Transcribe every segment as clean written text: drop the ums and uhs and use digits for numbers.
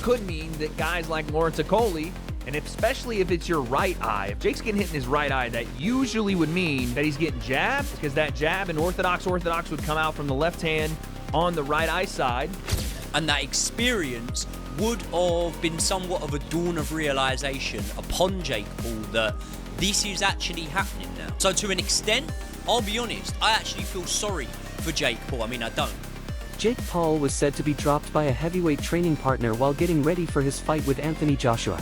could mean that guys like Lawrence Okoli, and especially if it's your right eye, if Jake's getting hit in his right eye, that usually would mean that he's getting jabbed, because that jab in orthodox would come out from the left hand on the right eye side. And that experience would have been somewhat of a dawn of realization upon Jake Paul that this is actually happening now. So to an extent, I'll be honest, I actually feel sorry for Jake Paul. I mean, I don't. Jake Paul was said to be dropped by a heavyweight training partner while getting ready for his fight with Anthony Joshua.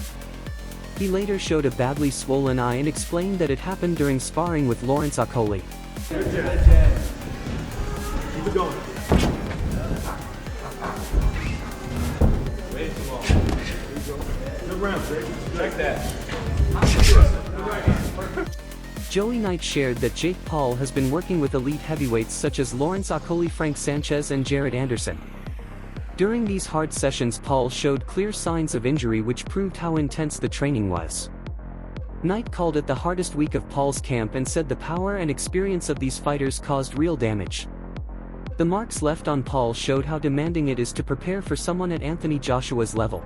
He later showed a badly swollen eye and explained that it happened during sparring with Lawrence Okoli. Keep it going. Way too long. Good round, Jake. Check that. Joey Knight shared that Jake Paul has been working with elite heavyweights such as Lawrence Okoli, Frank Sanchez, and Jared Anderson. During these hard sessions, Paul showed clear signs of injury, which proved how intense the training was. Knight called it the hardest week of Paul's camp and said the power and experience of these fighters caused real damage. The marks left on Paul showed how demanding it is to prepare for someone at Anthony Joshua's level.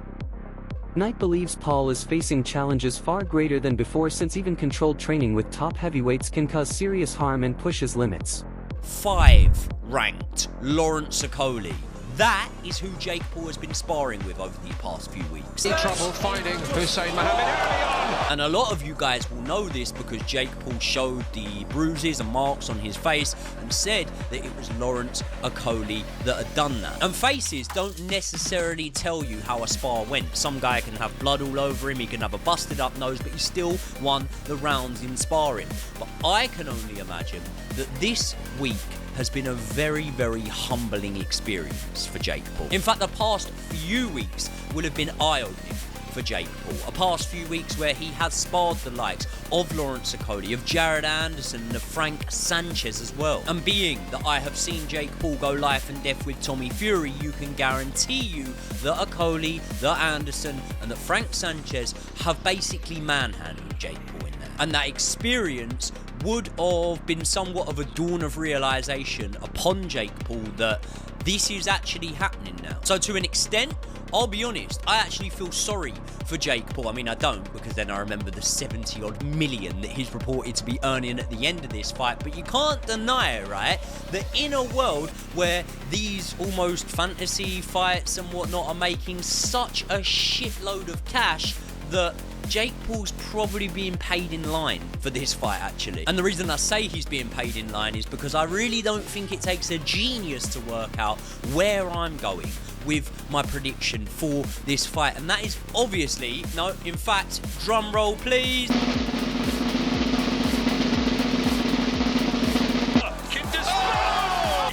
Knight believes Paul is facing challenges far greater than before, since even controlled training with top heavyweights can cause serious harm and push his limits. 5 ranked Lawrence Okoli. That is who Jake Paul has been sparring with over the past few weeks. In trouble finding Hussein Mohammed early on. And a lot of you guys will know this because Jake Paul showed the bruises and marks on his face and said that it was Lawrence Okoli that had done that. And faces don't necessarily tell you how a spar went. Some guy can have blood all over him, he can have a busted up nose, but he still won the rounds in sparring. But I can only imagine that this week has been a very, very humbling experience for Jake Paul. In fact, the past few weeks will have been eye-opening for Jake Paul. A past few weeks where he has sparred the likes of Lawrence Okoli, of Jared Anderson, and of Frank Sanchez as well. And being that I have seen Jake Paul go life and death with Tommy Fury, you can guarantee you that Okoli, that Anderson, and that Frank Sanchez have basically manhandled Jake Paul in there. And that experience would have been somewhat of a dawn of realization upon Jake Paul that this is actually happening now. So to an extent, I'll be honest, I actually feel sorry for Jake Paul. I mean, I don't, because then I remember the 70-odd million that he's reported to be earning at the end of this fight. But you can't deny, right, that in a world where these almost fantasy fights and whatnot are making such a shitload of cash, that Jake Paul's probably being paid in line for this fight, actually. And the reason I say he's being paid in line is because I really don't think it takes a genius to work out where I'm going with my prediction for this fight. And that is obviously, no, in fact, drum roll please.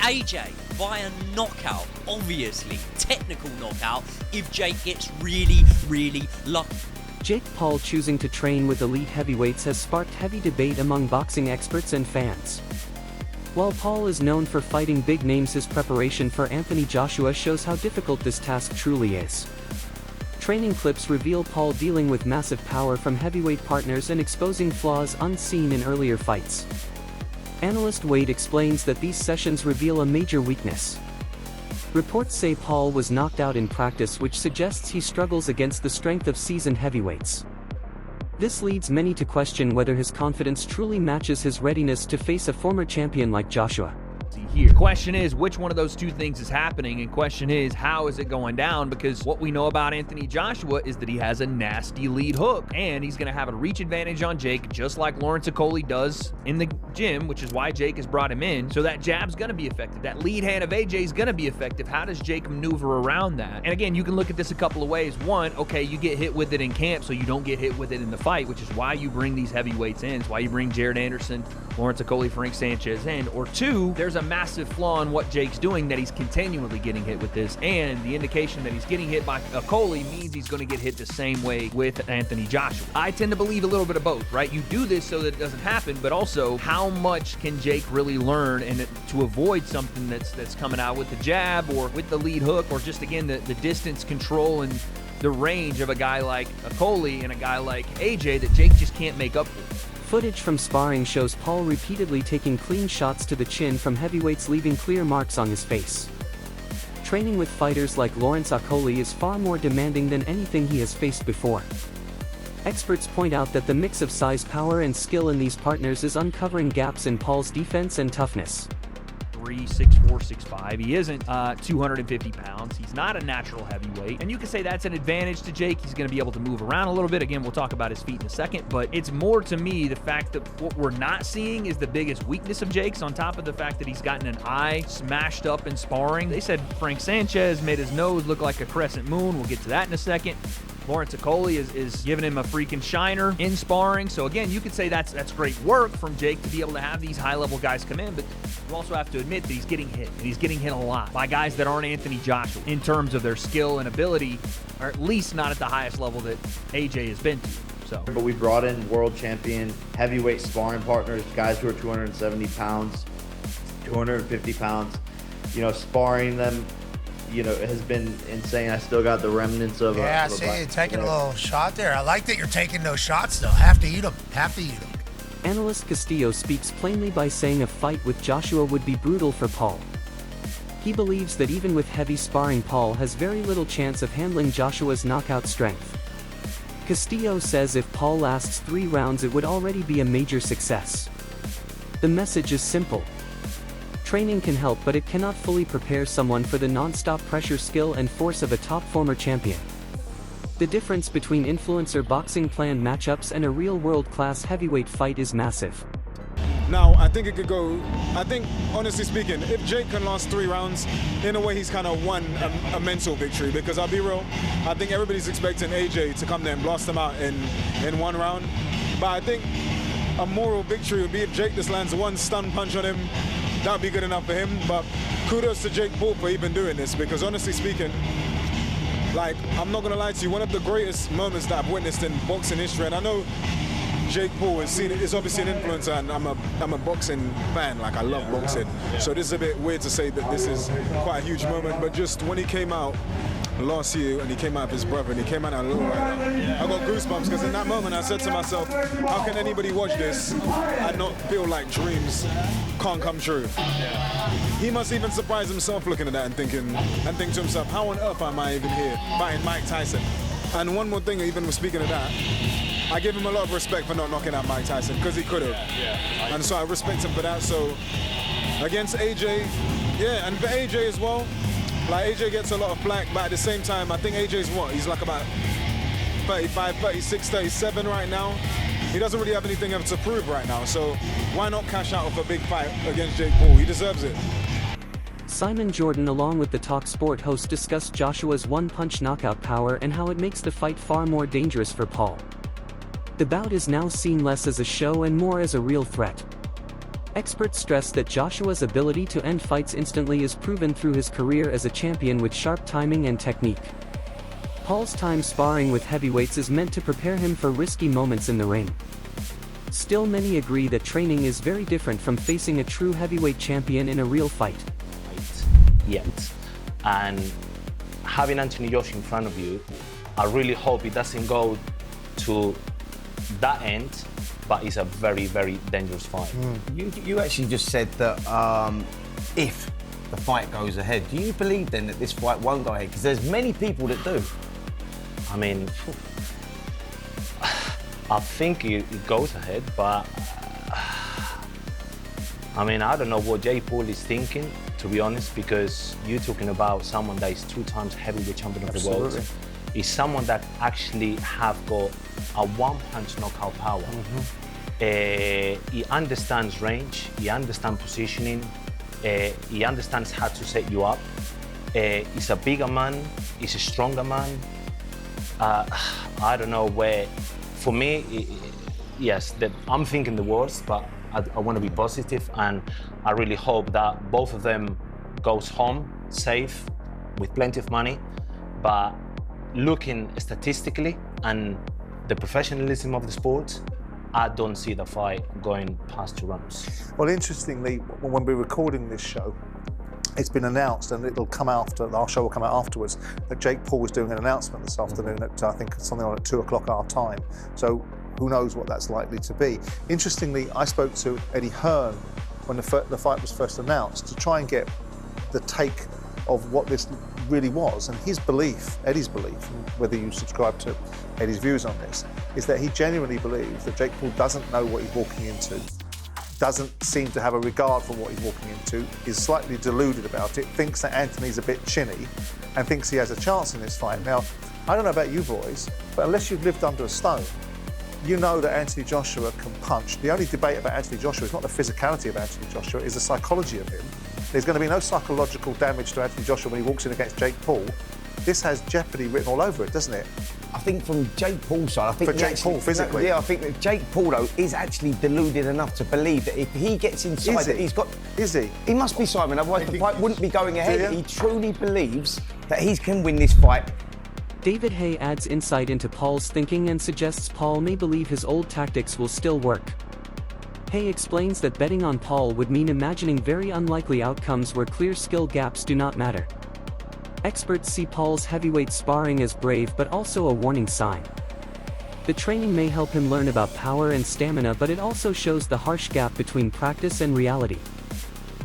AJ via knockout, obviously, technical knockout, if Jake gets really, really lucky. Jake Paul choosing to train with elite heavyweights has sparked heavy debate among boxing experts and fans. While Paul is known for fighting big names, his preparation for Anthony Joshua shows how difficult this task truly is. Training clips reveal Paul dealing with massive power from heavyweight partners and exposing flaws unseen in earlier fights. Analyst Wade explains that these sessions reveal a major weakness. Reports say Paul was knocked out in practice, which suggests he struggles against the strength of seasoned heavyweights. This leads many to question whether his confidence truly matches his readiness to face a former champion like Joshua. Here. Question is, which one of those two things is happening, and question is, how is it going down? Because what we know about Anthony Joshua is that he has a nasty lead hook, and he's going to have a reach advantage on Jake, just like Lawrence Okoli does in the gym, which is why Jake has brought him in. So that jab's going to be effective. That lead hand of AJ is going to be effective. How does Jake maneuver around that? And again, you can look at this a couple of ways. One, okay, you get hit with it in camp, so you don't get hit with it in the fight, which is why you bring these heavyweights in. It's why you bring Jared Anderson, Lawrence Okoli, Frank Sanchez in. Or two, there's a massive flaw in what Jake's doing, that he's continually getting hit with this, and the indication that he's getting hit by Okoli means he's going to get hit the same way with Anthony Joshua. I tend to believe a little bit of both, right? You do this so that it doesn't happen, but also how much can Jake really learn and to avoid something that's coming out with the jab or with the lead hook, or just again the distance control and the range of a guy like Okoli and a guy like AJ that Jake just can't make up for. Footage from sparring shows Paul repeatedly taking clean shots to the chin from heavyweights, leaving clear marks on his face. training with fighters like Lawrence Okolie is far more demanding than anything he has faced before. Experts point out that the mix of size, power, and skill in these partners is uncovering gaps in Paul's defense and toughness. 6'4", 6'5". He isn't 250 pounds. He's not a natural heavyweight. And you can say that's an advantage to Jake. He's going to be able to move around a little bit. Again, we'll talk about his feet in a second. But it's more to me the fact that what we're not seeing is the biggest weakness of Jake's, on top of the fact that he's gotten an eye smashed up in sparring. They said Frank Sanchez made his nose look like a crescent moon. We'll get to that in a second. Lawrence Okolie is giving him a freaking shiner in sparring. So again, you could say that's great work from Jake to be able to have these high-level guys come in, but you also have to admit that he's getting hit, and he's getting hit a lot by guys that aren't Anthony Joshua in terms of their skill and ability, or at least not at the highest level that AJ has been to. So, but we brought in world champion heavyweight sparring partners, guys who are 270 pounds, 250 pounds, sparring them. It has been insane. I still got the remnants of yeah, see, you're taking a little shot there. I like that you're taking those shots, though. Have to eat them. Analyst Castillo speaks plainly by saying a fight with Joshua would be brutal for Paul. He believes that even with heavy sparring, Paul has very little chance of handling Joshua's knockout strength. Castillo says if Paul lasts 3 rounds, it would already be a major success. The message is simple. Training can help, but it cannot fully prepare someone for the non-stop pressure, skill, and force of a top former champion. The difference between influencer boxing planned matchups and a real world-class heavyweight fight is massive. Now, I think it could go, honestly speaking, if Jake can last 3 rounds, in a way he's kind of won a mental victory, because I'll be real, I think everybody's expecting AJ to come there and blast them out in 1 round. But I think a moral victory would be if Jake just lands 1 stun punch on him. That would be good enough for him, but kudos to Jake Paul for even doing this, because honestly speaking, I'm not gonna lie to you, one of the greatest moments that I've witnessed in boxing history, and I know Jake Paul is obviously an influencer, and I'm a boxing fan, I love boxing, so this is a bit weird to say that this is quite a huge moment, but just when he came out last year, and he came out with his brother, and he came out and I got goosebumps, because in that moment I said to myself, how can anybody watch this and not feel like dreams can't come true? He must even surprise himself looking at that and think to himself, how on earth am I even here fighting Mike Tyson? And one more thing, even speaking of that, I give him a lot of respect for not knocking out Mike Tyson, because he could have. And so I respect him for that. So against AJ, yeah, and for AJ as well, AJ gets a lot of flack, but at the same time, I think AJ's he's about 35, 36, 37 right now. He doesn't really have anything else to prove right now, so why not cash out of a big fight against Jake Paul? He deserves it. Simon Jordan, along with the Talk Sport host, discussed Joshua's one-punch knockout power and how it makes the fight far more dangerous for Paul. The bout is now seen less as a show and more as a real threat. Experts stress that Joshua's ability to end fights instantly is proven through his career as a champion with sharp timing and technique. Paul's time sparring with heavyweights is meant to prepare him for risky moments in the ring. Still, many agree that training is very different from facing a true heavyweight champion in a real fight. Yet. And having Anthony Joshua in front of you, I really hope it doesn't go to that end, but it's a very, very dangerous fight. You actually just said that if the fight goes ahead, do you believe then that this fight won't go ahead? Because there's many people that do. I mean, I think it goes ahead, but I mean, I don't know what Jake Paul is thinking, to be honest, because you're talking about someone that is 2 times heavyweight champion of the world. Is someone that actually have got a one-punch knockout power. He understands range, he understands positioning, he understands how to set you up. He's a bigger man, he's a stronger man. I don't know where, for me, yes, I'm thinking the worst, but I want to be positive, and I really hope that both of them goes home safe with plenty of money. But looking statistically and the professionalism of the sport, I don't see the fight going past 2 rounds. Well, interestingly, when we're recording this show, it's been announced, and it'll come after, our show will come out afterwards, that Jake Paul is doing an announcement this afternoon at, I think, something like 2 o'clock our time. So who knows what that's likely to be. Interestingly, I spoke to Eddie Hearn when the fight was first announced to try and get the take of what this really was. And his belief, Eddie's belief, whether you subscribe to Eddie's views on this, is that he genuinely believes that Jake Paul doesn't know what he's walking into, doesn't seem to have a regard for what he's walking into, is slightly deluded about it, thinks that Anthony's a bit chinny, and thinks he has a chance in this fight. Now, I don't know about you boys, but unless you've lived under a stone, you know that Anthony Joshua can punch. The only debate about Anthony Joshua is not the physicality of Anthony Joshua, it's the psychology of him. There's going to be no psychological damage to Anthony Joshua when he walks in against Jake Paul. This has jeopardy written all over it, doesn't it? I think from Jake Paul's side, I think for Jake Paul physically. Yeah, I think that Jake Paul though is actually deluded enough to believe that if he gets inside, that he's got. Is he? He must be, Simon. Otherwise, the fight wouldn't be going ahead. He truly believes that he can win this fight. David Hay adds insight into Paul's thinking and suggests Paul may believe his old tactics will still work. Hay explains that betting on Paul would mean imagining very unlikely outcomes where clear skill gaps do not matter. Experts see Paul's heavyweight sparring as brave but also a warning sign. The training may help him learn about power and stamina, but it also shows the harsh gap between practice and reality.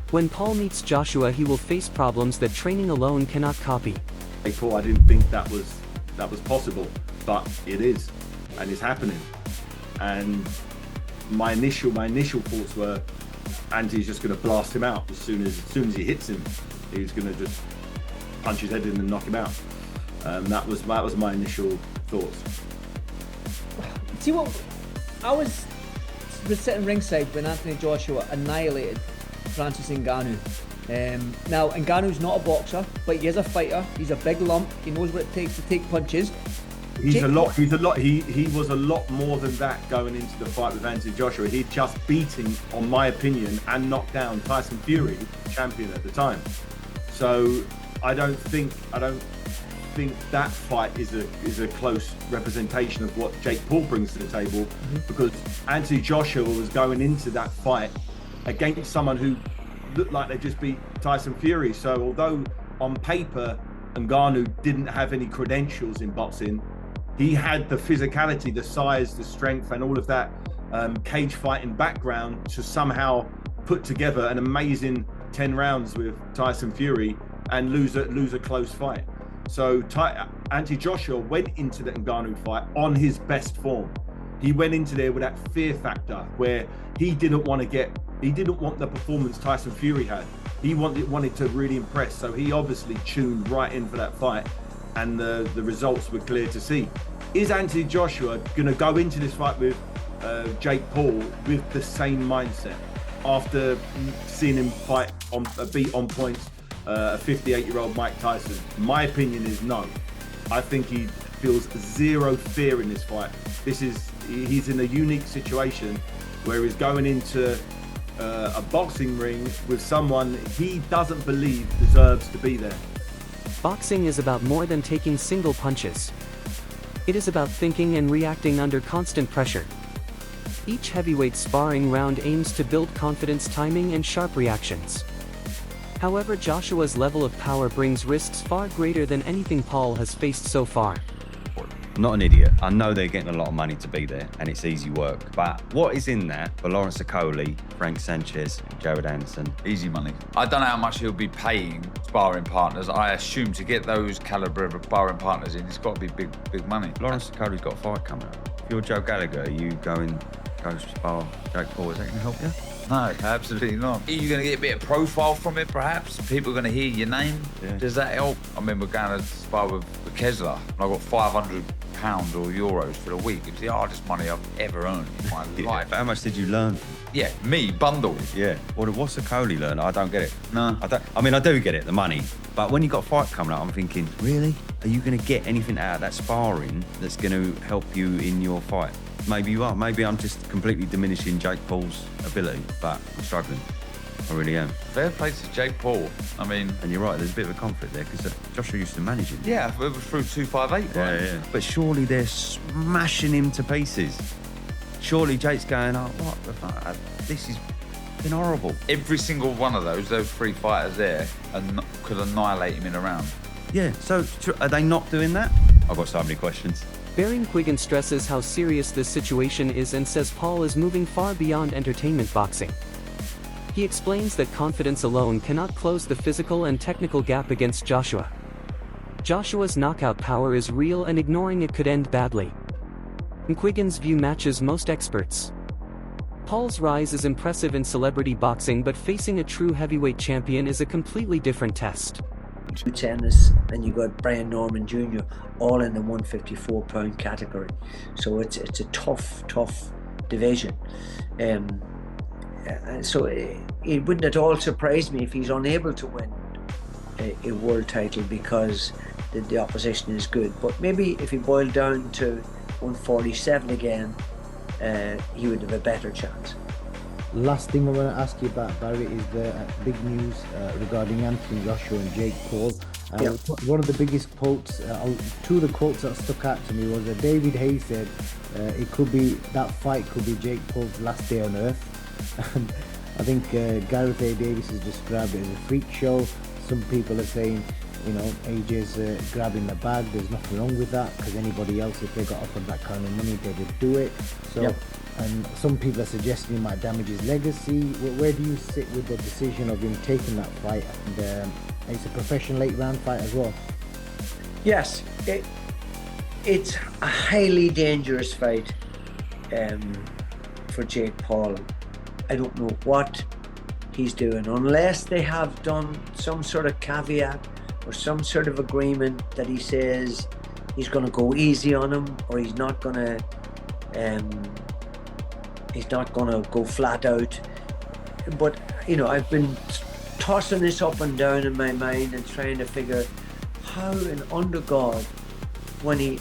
When Paul meets Joshua, he will face problems that training alone cannot copy. Hey Paul, I didn't think that was possible, but it is, and it's happening. And my initial thoughts were, Andy's just going to blast him out as soon as he hits him. He's going to just punch his head in and knock him out. That was my initial thoughts. See what? I was sitting ringside when Anthony Joshua annihilated Francis Ngannou. Now Ngannou's not a boxer, but he is a fighter. He's a big lump. He knows what it takes to take punches. He was a lot more than that going into the fight with Anthony Joshua. He'd just beaten, on my opinion, and knocked down Tyson Fury, champion at the time. So I don't think that fight is a close representation of what Jake Paul brings to the table, because Anthony Joshua was going into that fight against someone who looked like they just beat Tyson Fury. So although on paper Ngannou didn't have any credentials in boxing, he had the physicality, the size, the strength, and all of that cage fighting background to somehow put together an amazing 10 rounds with Tyson Fury and lose a close fight. So Anthony Joshua went into the Ngannou fight on his best form. He went into there with that fear factor where he didn't want the performance Tyson Fury had. He wanted to really impress, so he obviously tuned right in for that fight, and the results were clear to see. Is Anthony Joshua going to go into this fight with Jake Paul with the same mindset after seeing him beat on points a 58-year-old Mike Tyson? My opinion is no. I think he feels zero fear in this fight. He's in a unique situation where he's going into a boxing ring with someone he doesn't believe deserves to be there. Boxing is about more than taking single punches. It is about thinking and reacting under constant pressure. Each heavyweight sparring round aims to build confidence, timing, and sharp reactions. However, Joshua's level of power brings risks far greater than anything Paul has faced so far. I'm not an idiot. I know they're getting a lot of money to be there, and it's easy work. But what is in that for Lawrence Okoli, Frank Sanchez, and Jared Anderson? Easy money. I don't know how much he'll be paying sparring partners. I assume to get those caliber of sparring partners in, it's got to be big money. Lawrence Okoli's got a fight coming up. If you're Joe Gallagher, you go spar Jake Paul, is that going to help you? No, absolutely not. Are you going to get a bit of profile from it, perhaps? People are going to hear your name? Yeah. Does that help? I mean, we're going to spar with Kessler, and I got £500 or euros for the week. It was the hardest money I've ever earned in my life. How much did you learn? Yeah, me, bundled. Yeah. What's Okoli learn? I don't get it. No. I do get it, the money. But when you got a fight coming up, I'm thinking, really? Are you going to get anything out of that sparring that's going to help you in your fight? Maybe you are. Maybe I'm just completely diminishing Jake Paul's ability, but I'm struggling. I really am. Fair play to Jake Paul. I mean... And you're right, there's a bit of a conflict there, because Joshua used to manage him. Yeah, it was through 258, right? Yeah. But surely they're smashing him to pieces. Surely Jake's going, oh, what the fuck? This has been horrible. Every single one of those three fighters there could annihilate him in a round. Yeah, so are they not doing that? I've got so many questions. Baron Quiggin stresses how serious this situation is and says Paul is moving far beyond entertainment boxing. He explains that confidence alone cannot close the physical and technical gap against Joshua. Joshua's knockout power is real and ignoring it could end badly. Mquigan's view matches most experts. Paul's rise is impressive in celebrity boxing, but facing a true heavyweight champion is a completely different test. Tennis, and you got Brian Norman Jr. all in the 154-pound category, so it's a tough division. So it wouldn't at all surprise me if he's unable to win a world title because the opposition is good. But maybe if he boiled down to 147 again, he would have a better chance. Last thing I want to ask you about, Barry, is the big news regarding Anthony Joshua and Jake Paul. One of the biggest quotes, two of the quotes that stuck out to me was that David Hayes said that fight could be Jake Paul's last day on earth. And I think Gareth A. Davis has described it as a freak show. Some people are saying, AJ's grabbing the bag. There's nothing wrong with that, because anybody else, if they got offered that kind of money, they would do it. So. And some people are suggesting he might damage his legacy. Where do you sit with the decision of him taking that fight? And it's a professional late-round fight as well. Yes, it's a highly dangerous fight for Jake Paul. I don't know what he's doing, unless they have done some sort of caveat or some sort of agreement that he says he's going to go easy on him, or he's not going to go flat out. But I've been tossing this up and down in my mind and trying to figure how under God, when he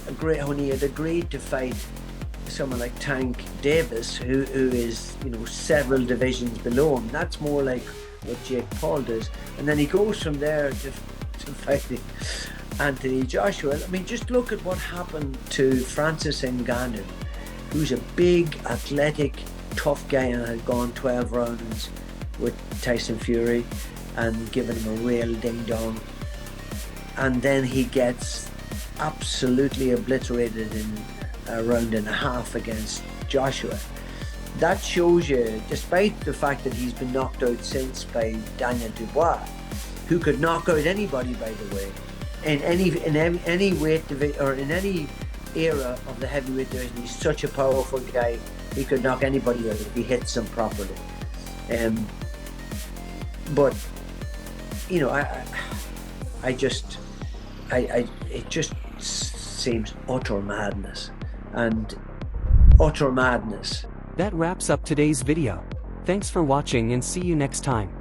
had agreed to fight someone like Tank Davis, who is several divisions below him, that's more like what Jake Paul does, and then he goes from there to fighting Anthony Joshua. I mean, just look at what happened to Francis Ngannou, who's a big, athletic, tough guy and had gone 12 rounds with Tyson Fury and given him a real ding-dong. And then he gets absolutely obliterated in a round and a half against Joshua. That shows you, despite the fact that he's been knocked out since by Daniel Dubois, who could knock out anybody, by the way, in any weight division or in any era of the heavyweight division. He's such a powerful guy, he could knock anybody out if he hits them properly. But it just seems utter madness. That wraps up today's video. Thanks for watching and see you next time.